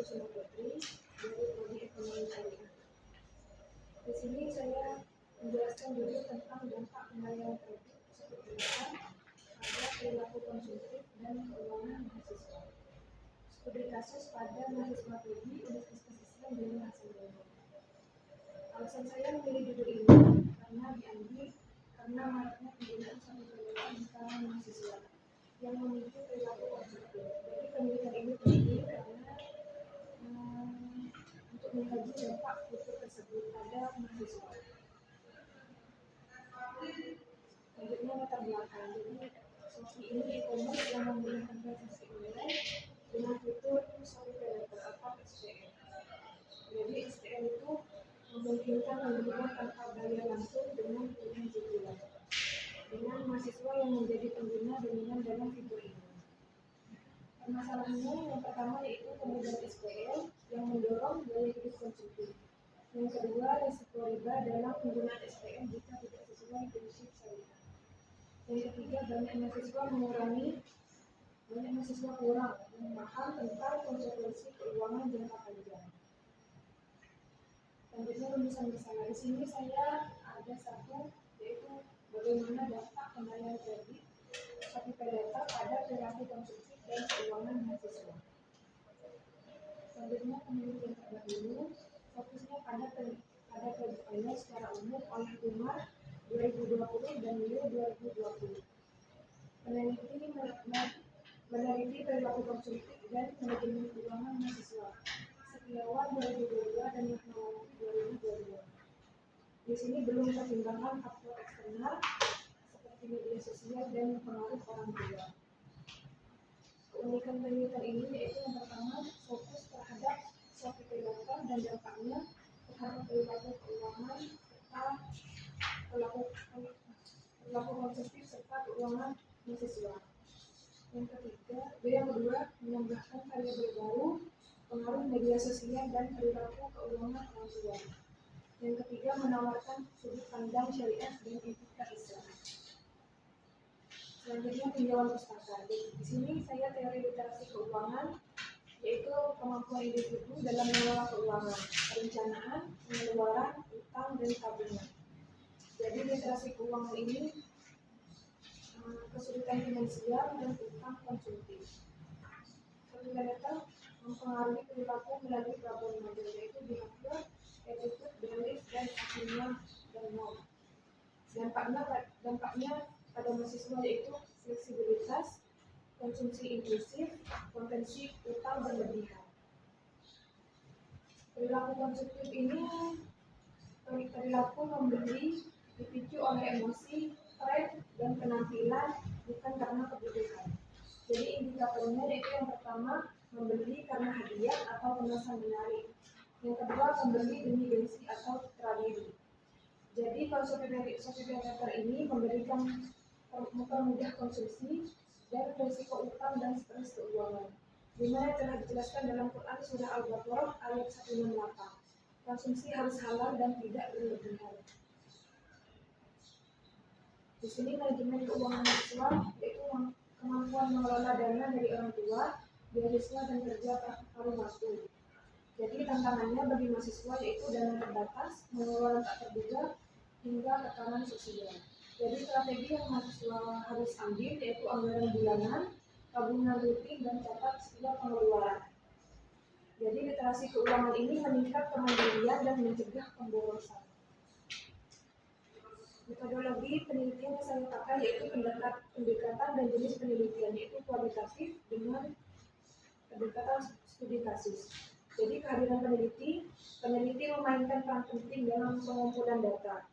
Kusuma Putri dari Prodi Ekonomi Syariah. Di sini saya menjelaskan dulu tentang dampak pembayaran kredit seperti apa pada perilaku konsumtif dan keuangan mahasiswa. Studi kasus pada mahasiswa Prodi Universitas Islam di Hasanuddin. Alasan saya memilih judul ini karena diambil karena maraknya penggunaan suatu penelitian di kalangan mahasiswa yang memicu perilaku konsumtif. Jadi penelitian ini penting karena untuk mengkaji dampak buku tersebut pada mahasiswa. Selanjutnya latar belakang. Jadi Shopee ini e-commerce yang menggunakan transaksi online dengan fitur Shopee Paylater atau SPL. Jadi SPL itu memungkinkan pembelian tanpa bayar langsung dengan pilihan cicilan. Dengan mahasiswa yang menjadi pengguna dominan dalam fitur ini. Permasalahannya yang pertama yaitu kemudahan SPL yang mendorong gaya hidup konsumtif. Yang kedua, risiko riba dalam penggunaan SPL jika tidak sesuai prinsip syariah. Yang ketiga, banyak mahasiswa kurang memaham tentang konsekuensi keuangan jangka panjang. Selanjutnya rumusan bersama. Di sini saya ada satu yaitu bagaimana dampak pembayaran kredit Shopee Paylater pada perilaku konsumtif dan keuangan mahasiswa. Selanjutnya penelitian terdahulu fokusnya pada kredit online secara umum oleh Umar 2020 dan Leo 2020. Meneliti perilaku konsumtif dan manajemen keuangan mahasiswa Setiawan 2022 dan Yahnawanti 2022. Di sini belum pertimbangan faktor eksternal seperti media sosial dan pengaruh orang tua. Keunikan penelitian ini yaitu yang pertama fokus terhadap Shopee Paylater dan dampaknya terhadap perilaku keuangan serta perilaku konsumtif serta keuangan mahasiswa. Yang kedua menambahkan variabel baru pengaruh media sosial dan perilaku keuangan orang tua. Yang ketiga menawarkan sudut pandang syariah dan etika Islam. Selanjutnya tinjauan pustaka. Di sini saya teori literasi keuangan yaitu kemampuan individu dalam mengelola keuangan, perencanaan, pengeluaran, utang dan tabungan. Jadi literasi keuangan ini kesulitan finansial dan utang konsumtif. Ternyata mempengaruhi perilaku melalui pelabuhan model yaitu behavior, attitude, belief, dan akhirnya dan norm. Dampaknya pada mahasiswa yaitu fleksibilitas, konsumsi impulsif, potensi utang berlebihan. Perilaku konsumtif ini perilaku membeli dipicu oleh emosi, tren, dan penampilan bukan karena kebutuhan. Jadi indikatornya yaitu yang pertama membeli karena hadiah atau kemasan menarik. Yang kedua membeli demi gengsi atau tradisi. Jadi kalau Shopee Paylater ini memberikan mempermudah konsumsi dan risiko utang dan stres keuangan. Dimana telah dijelaskan dalam Quran surah Al-Baqarah ayat 168. Konsumsi harus halal dan tidak berlebihan. Di sini manajemen keuangan mahasiswa yaitu kemampuan mengelola dana dari orang tua, beasiswa dan kerja paruh waktu. Jadi tantangannya bagi mahasiswa yaitu dana terbatas, pengeluaran tak terduga, hingga tekanan sosial. Jadi strategi yang mahasiswa harus ambil yaitu anggaran bulanan, tabungan rutin dan catat setiap pengeluaran. Jadi literasi keuangan ini meningkat kemandirian dan mencegah pemborosan. Metodologi penelitian yang saya pakai yaitu pendekatan dan jenis penelitian yaitu kualitatif dengan pendekatan studi kasus. Jadi kehadiran peneliti memainkan peran penting dalam pengumpulan data.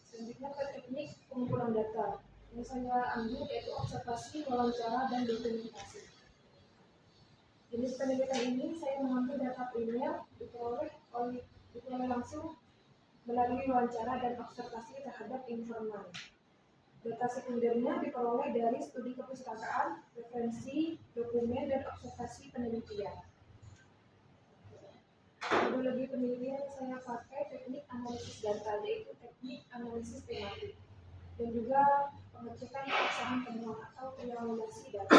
Selanjutnya teknik pengumpulan data yang saya ambil yaitu observasi, wawancara, dan dokumentasi. Jenis penelitian ini saya mengambil data primer diperoleh langsung melalui wawancara dan observasi terhadap informan. Data sekundernya diperoleh dari studi kepustakaan, referensi, dokumen, dan observasi penelitian. Metodologi penelitian yang saya pakai teknik analisis data yaitu teknik analisis tematik dan juga pengecekan keabsahan temuan atau triangulasi data.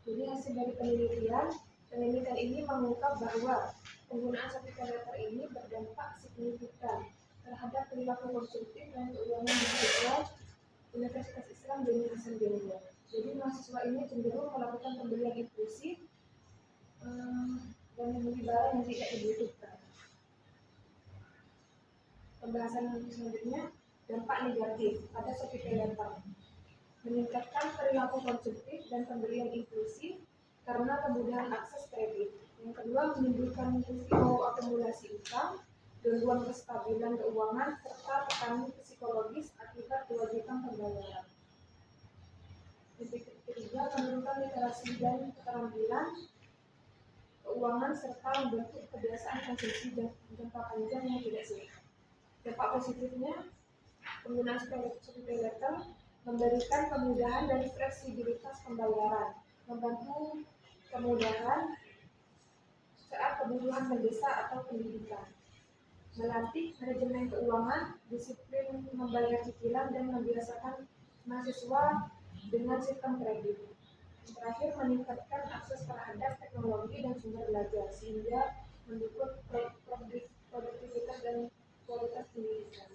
Jadi hasil dari penelitian Penelitian ini mengungkap bahwa penggunaan satu pay letter ini berdampak signifikan terhadap perilaku konsumtif dan keuangan mahasiswa Universitas Islam Beni Hasan Jember. Jadi mahasiswa ini cenderung melakukan pembelian impulsif dan membeli barang yang tidak dibutuhkan. Pembahasan selanjutnya, dampak negatif pada Shopee Pay Later. Meningkatkan perilaku konsumtif dan pembelian impulsif karena kemudahan akses kredit. Yang kedua, menimbulkan risiko akumulasi utang, gangguan kestabilan keuangan, serta tekanan psikologis akibat kewajiban pembayaran. Yang ketiga, menurunkan literasi dan keterampilan keuangan serta membentuk kebiasaan konsumsi jangka panjang yang tidak sehat. Dampak positifnya, penggunaan Shopee Pay Later memberikan kemudahan dan fleksibilitas pembayaran, membantu kemudahan saat kebutuhan mendesak atau pendidikan, melatih manajemen keuangan, disiplin membayar cicilan, dan membiasakan mahasiswa dengan sistem kredit. Yang terakhir, meningkatkan akses terhadap teknologi dan sumber belajar sehingga mendukung produktivitas dan kualitas pendidikan.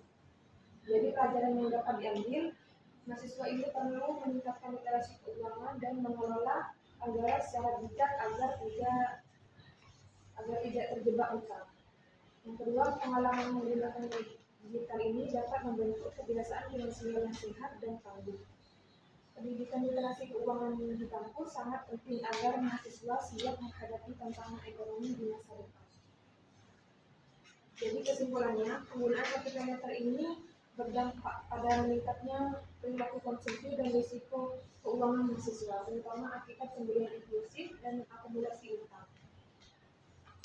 Jadi pelajaran yang dapat diambil, mahasiswa ini perlu meningkatkan literasi keuangan dan mengelola anggaran secara bijak agar tidak terjebak utang. Yang kedua, pengalaman menggunakan digital ini dapat membentuk kebiasaan finansial yang sehat dan tangguh. Pendidikan literasi keuangan di kampus sangat penting agar mahasiswa siap menghadapi tantangan ekonomi di masa depan. Jadi kesimpulannya, penggunaan Shopee Pay Later ini berdampak pada meningkatnya perilaku konsumsi dan risiko keuangan mahasiswa, terutama akibat pembelian impulsif dan akumulasi utang.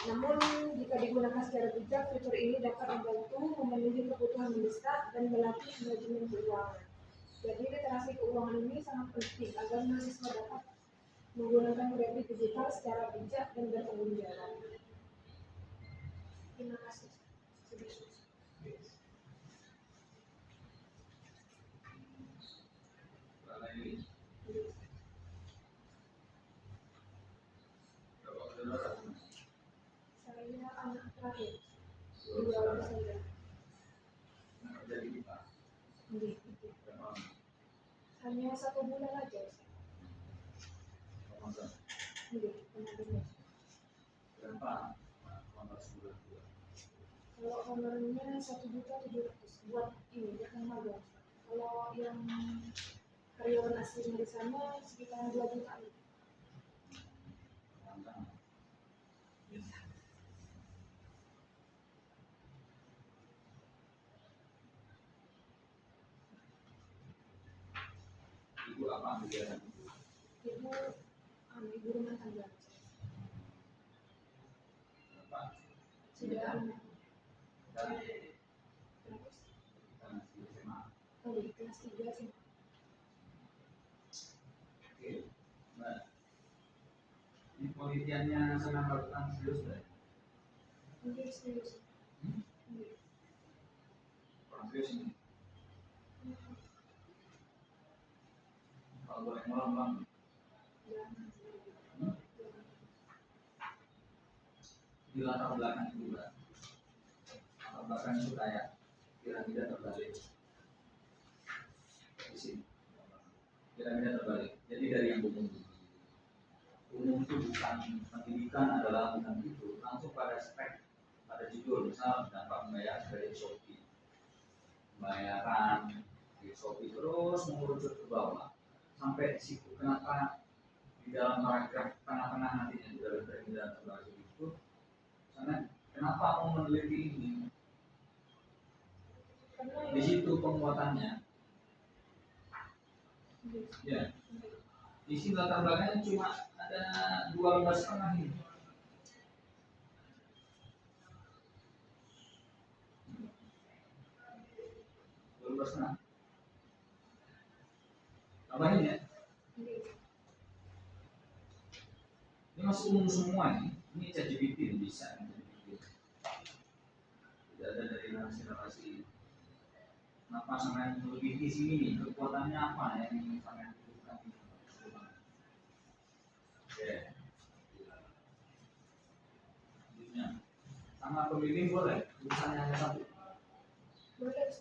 Namun, jika digunakan secara bijak, fitur ini dapat membantu memenuhi kebutuhan mendesak dan melatih manajemen keuangan. Jadi, literasi keuangan ini sangat penting agar mahasiswa dapat menggunakan kredit digital secara bijak dan bertanggung jawab. Terima kasih. Saya anak terakhir. Dua bersaudara. Hanya 1 bulan aja. Kalau honornya 1.700.000 buat ini buat yang magang. Kalau yang karyawan aslinya di sana sekitar 2 juta. Ibu apa kegiatan? Ibu rumah tangga. Sudah anak. Di kelas 3 sih. Oke, baik. Ini penelitiannya sedang melakukan serius, Mbak? Serius. Kurang serius ini. Kalau boleh ngomong, Bang. Di latar belakang itu, Mbak. Latar belakang itu kayak kira-kira terbalik. Di sini. Kira-kira terbalik. Jadi dari yang umum itu bukan pendidikan adalah bukan itu, langsung pada spek, pada judul, misal dampak pembayaran dari Shopee, pembayaran di Shopee terus mengerucut ke bawah sampai di situ. Kenapa di dalam paragraf tengah-tengah nantinya di dalam paragraf itu, karena kenapa mau meneliti ini? Di situ penguatannya, ya. Isi latar belakangnya cuma ada 2 lembar setengah ini. Setengah. Tambahin ya. Ini masih umum semua ini. Ini ChatGPT bisa. Tidak ada dari narasi-narasi. Kenapa sampai lebih di sini? Kekuatannya apa yang sampai butuhkan? Oke. Nama pembimbing boleh, tulisannya hanya satu. Boleh.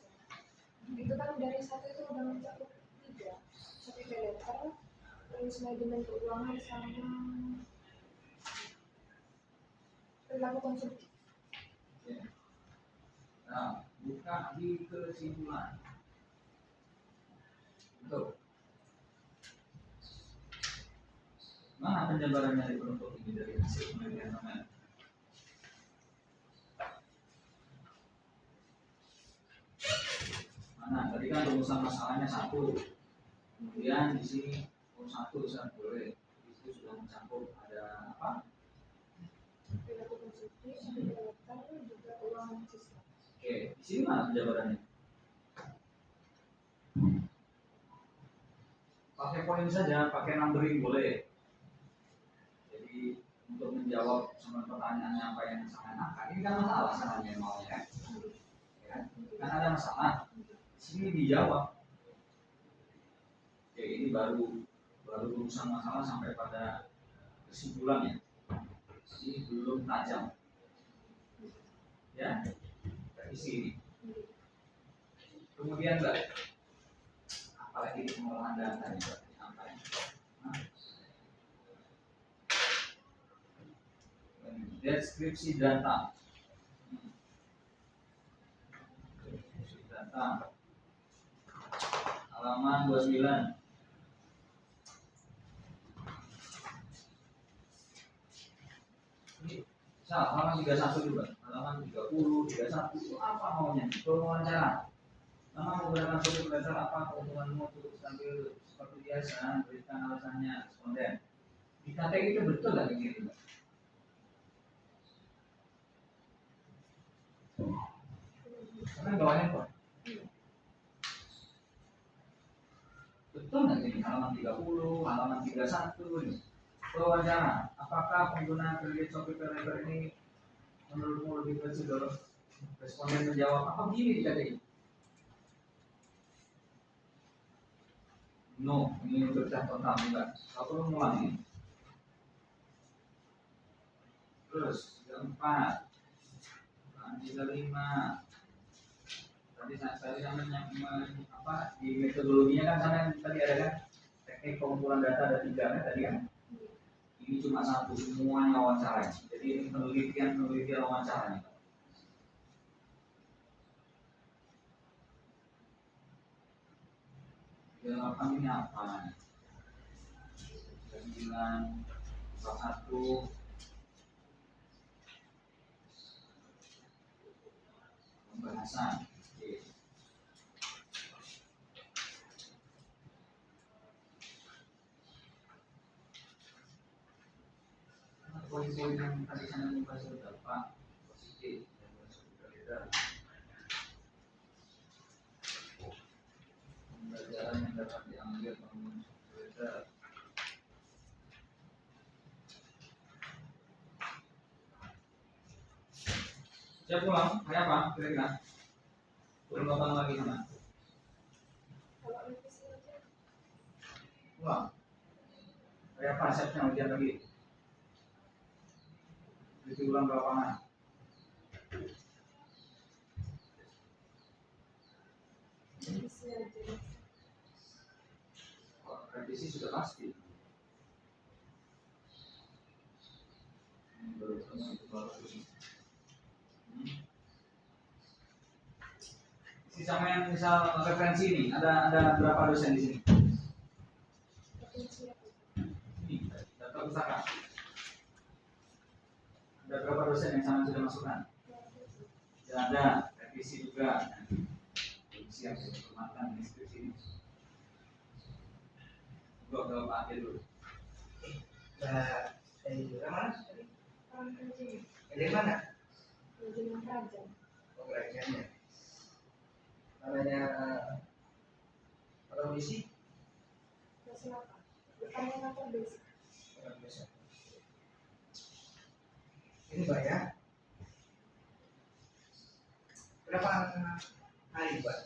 Itu kan dari satu itu udah mencakup 3. Satu paylater, terus manajemen keuangan sama perilaku konsumtif. Ya. Nah, buka di kesimpulan. Betul. Mana penjabarannya dari penuntut ini dari hasil penelitian namanya? Mana? Tadi kan rumusan masalahnya satu. Kemudian di sini satu bisa boleh. Itu sudah mencakup ada apa? Perilaku konsumtif, satu paylater, juga keuangan siswa. Oke, di sini mana penjabarannya? Pakai poin saja, pakai numbering boleh. Jadi untuk menjawab semua pertanyaannya apa yang sangat nakal, ini kan masalah sangatnya maunya kan? Ya, kan ada masalah. Di sini dijawab. Oke, ini baru urusan masalah sampai pada kesimpulannya. Ini belum tajam. Ya, dari sini. Kemudian Mbak, apalagi di pengolahan data ini Mbak? Apa yang? Deskripsi data. Deskripsi data. Halaman 29. Ini halaman 31 juga. Halaman 30, 31 itu apa maunya? Wawancara. Nama menggunakan suatu berdasar apa keuntunganmu untuk sambil seperti biasa berikan alasannya responden. Di KTI itu betul nggak begini Mbak? Karena bawa handphone. Betul nggak ini halaman 30, halaman 31 ini? Wawancara, apakah pengguna kredit Shopee Paylater ini menurutmu lebih kecil? Responden menjawab apa begini di KTI? No, ini bercah total enggak. Kalau mengulangi. Terus yang 4, yang 5. Tadi saya apa di metodologinya kan sana tadi ada kan teknik pengumpulan data ada 3 kan tadi kan. Ini cuma satu semuanya wawancara. Jadi ini penelitian wawancara. Jawaban ini apa? 9, 1, pembahasan. Oke. Poin-poin yang tadi saya membahas berapa positif dan berbeda. Pembelajaran yang dapat diambil pengembangan berbeda. Siap pulang, kayak apa kira-kira? Belum nonton lagi sana. Kalau revisi aja, Pulang. Kayak apa siapnya ujian lagi? Revisi ulang ke lapangan. revisi aja. Kalau revisi sudah pasti. Baru itu baru ini. Si sama yang misal referensi ini ada berapa dosen di sini? Ini data pustaka. Ada berapa dosen yang sama sudah masukkan? Ya ada, revisi juga. Siap menghormatkan deskripsi ini. Gua ke Pak Adil dulu. Dari mana? Orang kerja, Dari mana? manajemen kerajaan. Oh, kerajaannya. Namanya orang misi. Dosen apa? Depannya kantor basic. Orang biasa. Ini Pak ya. Berapa hari Pak?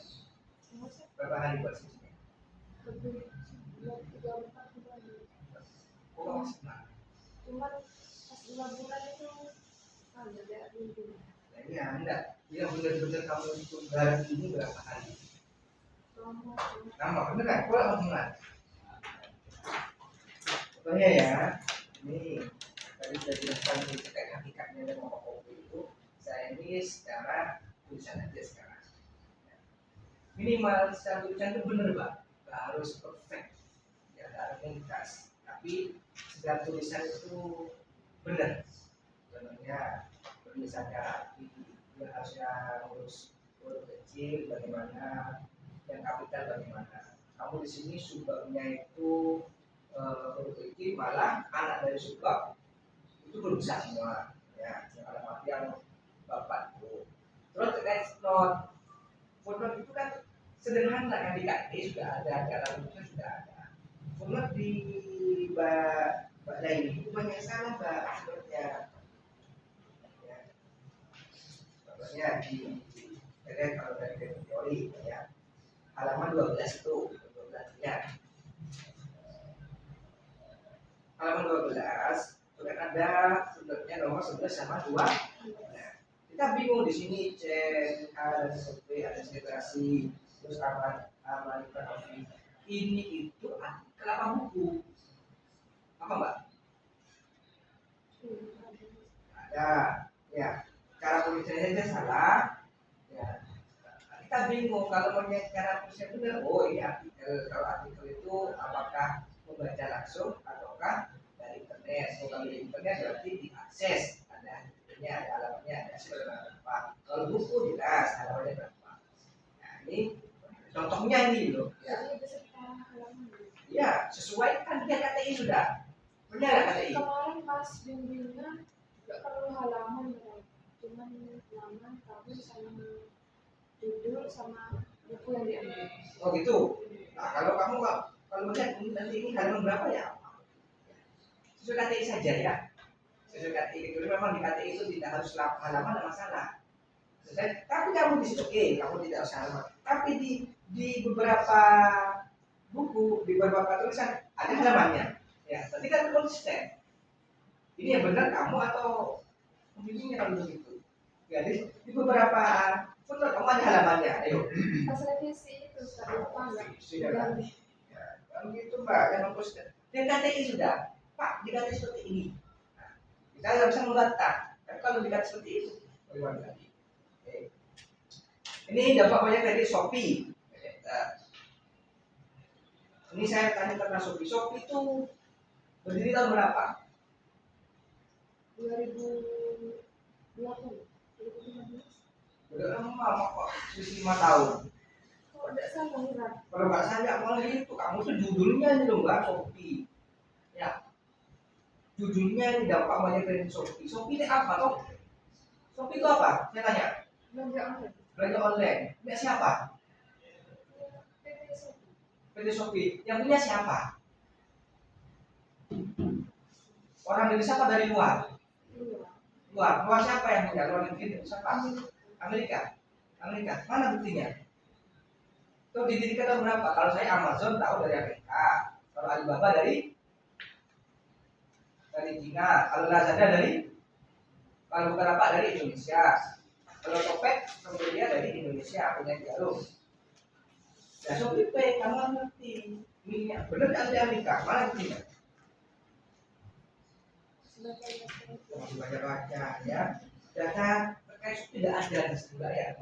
Maksudnya Berapa hari Pak sih? lebih 3-4 bulan. Oh, maksimal. Cuman pas 5 bulan itu ada minggu. Ya enggak, yang benar-benar kamu itu barang ini berapa hari? Lama, bener kan? Kok omongan? Contohnya ya, ini tadi sudah jelaskan terkait hakikatnya dan kopi itu. Saya ini secara tulisan aja sekarang. Minimal secara tulisan itu bener Pak, nggak harus perfect, ya nggak harus ringkas. Tapi secara tulisan itu bener. Contohnya misalnya dia harusnya urus huruf kecil bagaimana, yang kapital bagaimana. Kamu di sini subbabnya itu huruf kecil, malah anak dari subbab itu berusaha semua ya, dalam artian bapak itu. Terus terkait footnote itu kan sederhana, kan di KT sudah ada, di alam itu sudah ada. Footnote di Mbak Lain itu banyak salah Mbak, sebenarnya. Contohnya di kalau dari teori ya, halaman 12 itu 12 ya, halaman 12 itu kan ada sebenarnya nomor 11 sama 2. Nah, kita bingung di sini cek ada survei, ada literasi, terus aman ekonomi. Ini itu artikel apa buku? Apa Mbak? Ada ya, cara tulisannya salah ya, kita bingung kalau melihat cara tulisnya benar. Oh ini artikel, kalau artikel itu apakah membaca langsung ataukah dari internet? Kalau dari internet berarti diakses, ada artikelnya, ada alamatnya, ada berapa. Kalau buku jelas alamatnya berapa. Nah ini contohnya ini loh ya. Ya sesuai kan dia KTI sudah, benar KTI. Kemarin pas bimbingan nggak perlu halaman ya, cuman nama, tahun sama judul sama buku yang diambil. Oh gitu. Nah kalau kamu kalau melihat nanti ini halaman berapa ya, sesuai KTI saja ya. Sesuai KTI itu memang di KTI itu tidak harus halaman, ada masalah. Tapi kamu di situ kamu tidak usah halaman. Tapi di beberapa buku, di beberapa tulisan ada halamannya. Ya, berarti kan konsisten. Ini yang benar kamu atau pembimbingnya kalau begitu. Ya, di beberapa footnote kamu ada halamannya. Ayo. Pas revisi itu sudah lupa nggak? Sudah. Ya, kalau gitu Mbak, yang konsisten. Di KTI sudah, Pak, di KTI seperti ini. Nah, kita nggak bisa membantah. Tapi kalau dikata seperti itu, bagaimana lagi? Oke. Ini dampak banyak dari Shopee. Ini saya tanya tentang Shopee. Shopee itu berdiri tahun berapa? 2020. Udah lama kok, 5 tahun. Kok tidak salah ya? Kalau nggak salah malah itu, kamu tuh judulnya ini loh Mbak, Shopee. Ya, judulnya ini dampak banyak dari Shopee. Shopee ini apa toh? Shopee itu apa? Saya tanya. Belanja online. Belanja online. Punya siapa? PT Shopee. Yang punya siapa? Orang Indonesia apa dari luar? Luar siapa yang punya? Luar negeri siapa? Amerika. Mana buktinya? Itu didirikan tahun berapa? Kalau saya Amazon tahu dari Amerika. Kalau Alibaba dari Cina. Kalau Lazada kalau Bukalapak dari Indonesia. Kalau Topet kemudian dari Indonesia, punya Jarum. Ya Shopee Pay, kamu ngerti. Ini benar dari Amerika. Mana buktinya? Baca-baca ya. Data terkait tidak ada di sebelah ya.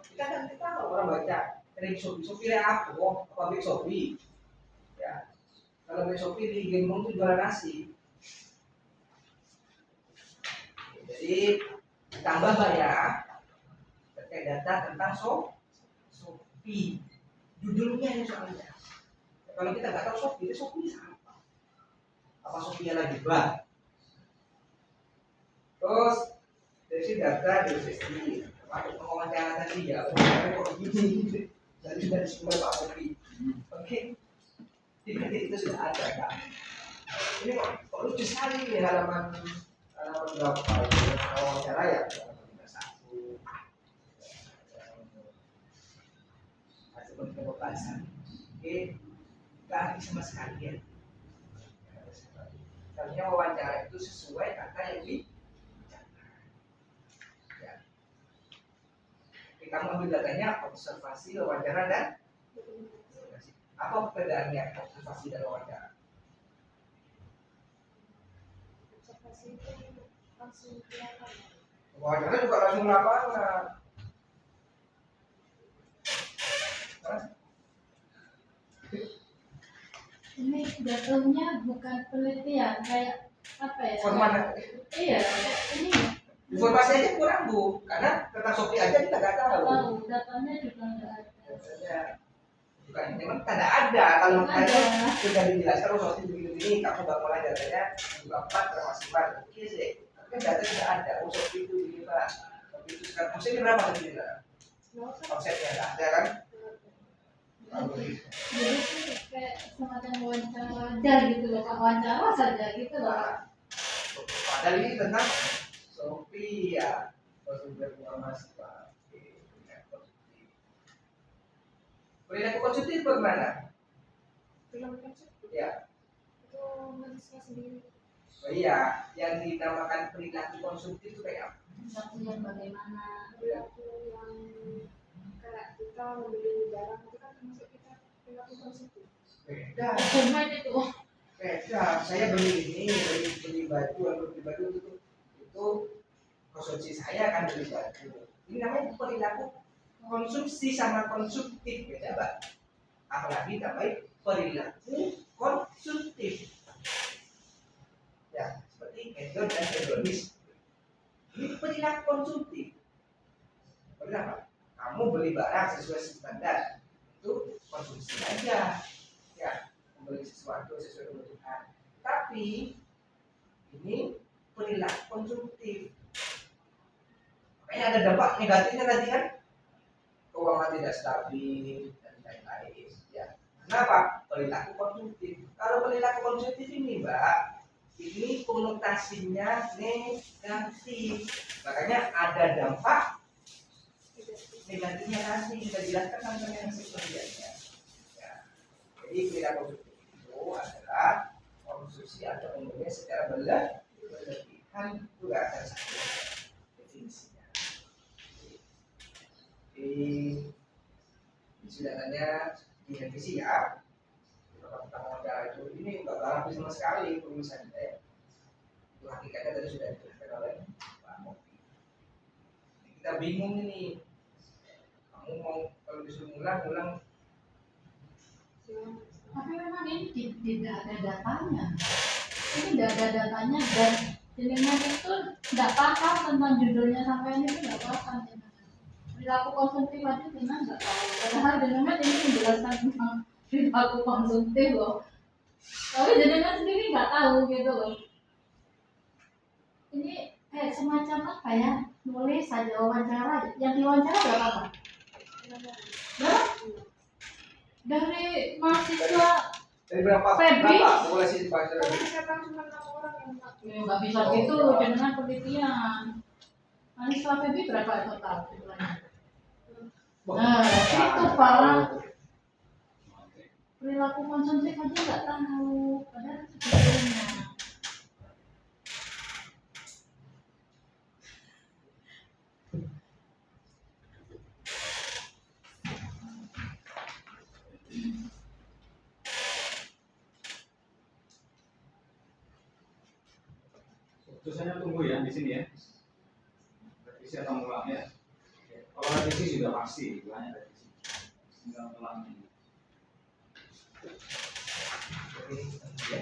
Kita kan tahu orang baca dari Shopee apa? Apa Big Shopee? Ya. Kalau Big Shopee di Gembong itu jualan nasi. Jadi tambah ya terkait data tentang Shopee. Judulnya ini soalnya. Kalau kita nggak tahu Shopee, itu Shopee apa? Apa Shopee lagi bah? Terus dari sini data dari sisi termasuk pengawasan tadi ya, kok gini dari semua Pak Kopi. Oke, itu sudah ada kan? Ini kok lucu sekali nih halaman berapa itu wawancara ya, halaman 1 masih pembahasan. Oke, nggak habis sama sekali ya. Seharusnya wawancara itu sesuai kata yang di Oke, kamu ambil datanya observasi, wawancara, dan dokumentasi. Apa perbedaannya observasi dan wawancara? Observasi itu langsung kelihatan. Wawancara juga langsung lapangan. Hah? Ini jatuhnya bukan penelitian, kayak apa ya? Format. Iya, ini Informasi aja kurang Bu, karena tentang Shopee aja kita nggak tahu. tahu datanya juga nggak ada. Datanya bukan, memang tidak ada. Kalau Nggak ada. tadi sudah dijelaskan oh Shopee begini-begini, kamu nggak mulai datanya juga 4 termaksimal. Oke sih, tapi data tidak ada. Oh Shopee itu begini Pak. Shopee itu sekarang omsetnya berapa tadi Pak? Omsetnya nggak ada kan? Jadi sih kayak semacam wawancara aja gitu loh, Kak. Wawancara saja gitu loh. Nah, padahal ini tentang Shopee ya, sumber informasi Pak. Perilaku konsumtif bagaimana? Film konsumtif Ya, itu mahasiswa sendiri. oh iya, yang dinamakan perilaku konsumtif itu kayak apa? Tapi yang bagaimana? Perilaku yang kayak kita membeli barang itu kan termasuk kita perilaku konsumtif. Beda, Konsumen itu. beda. Saya beli ini, beli baju, atau beli baju itu konsumsi saya kan beli baju. Ini namanya perilaku konsumsi sama konsumtif beda, Pak. Apalagi namanya perilaku konsumtif. Ya, seperti hedon dan hedonis. Ini perilaku konsumtif. Kenapa? Kamu beli barang sesuai standar, itu konsumsi aja. Ya, membeli sesuatu sesuai kebutuhan. Tapi ini perilaku konsumtif. Makanya ada dampak negatifnya tadi kan, keuangan tidak stabil dan lain-lain. Ya, kenapa? Perilaku konsumtif. Kalau perilaku konsumtif ini, Mbak, ini konotasinya negatif. Makanya ada dampak negatifnya nanti kita jelaskan tentang yang sebenarnya. Ya. Jadi perilaku konsumtif itu adalah konsumsi atau pembelian secara berlebihan, itu nggak ada satu definisinya. Jadi sudahannya direvisi ya. Tentang modal itu ini nggak rapi sama sekali penulisan saya. Itu hakikatnya tadi sudah dijelaskan oleh Pak Mopi. Kita bingung ini. Kamu mau kalau disuruh ngulang Tapi memang ini tidak ada datanya. Ini tidak ada datanya dan jenengan itu tidak paham tentang judulnya sampai ini tidak paham jenengan. Perilaku konsumtif aja jenengan nggak tahu. Padahal jenengan ini menjelaskan tentang perilaku konsumtif loh. Tapi jenengan sendiri nggak tahu gitu loh. Ini kayak semacam apa ya? Nulis saja wawancara. Yang diwawancara berapa Pak? Berapa? Dari mahasiswa dari berapa Febri? populasi di pasar Kalau saya tahu cuma 6 orang yang mengakui. ya nggak bisa gitu dengan penelitian. Mahasiswa Febri berapa total jumlahnya? Nah, itu Pak. Perilaku konsumtif aja nggak tahu. Padahal sebetulnya. Tulisannya tunggu ya di sini ya. Revisi atau ngulang ya. Kalau revisi sudah pasti, hanya revisi. Tinggal ulang ini. ya.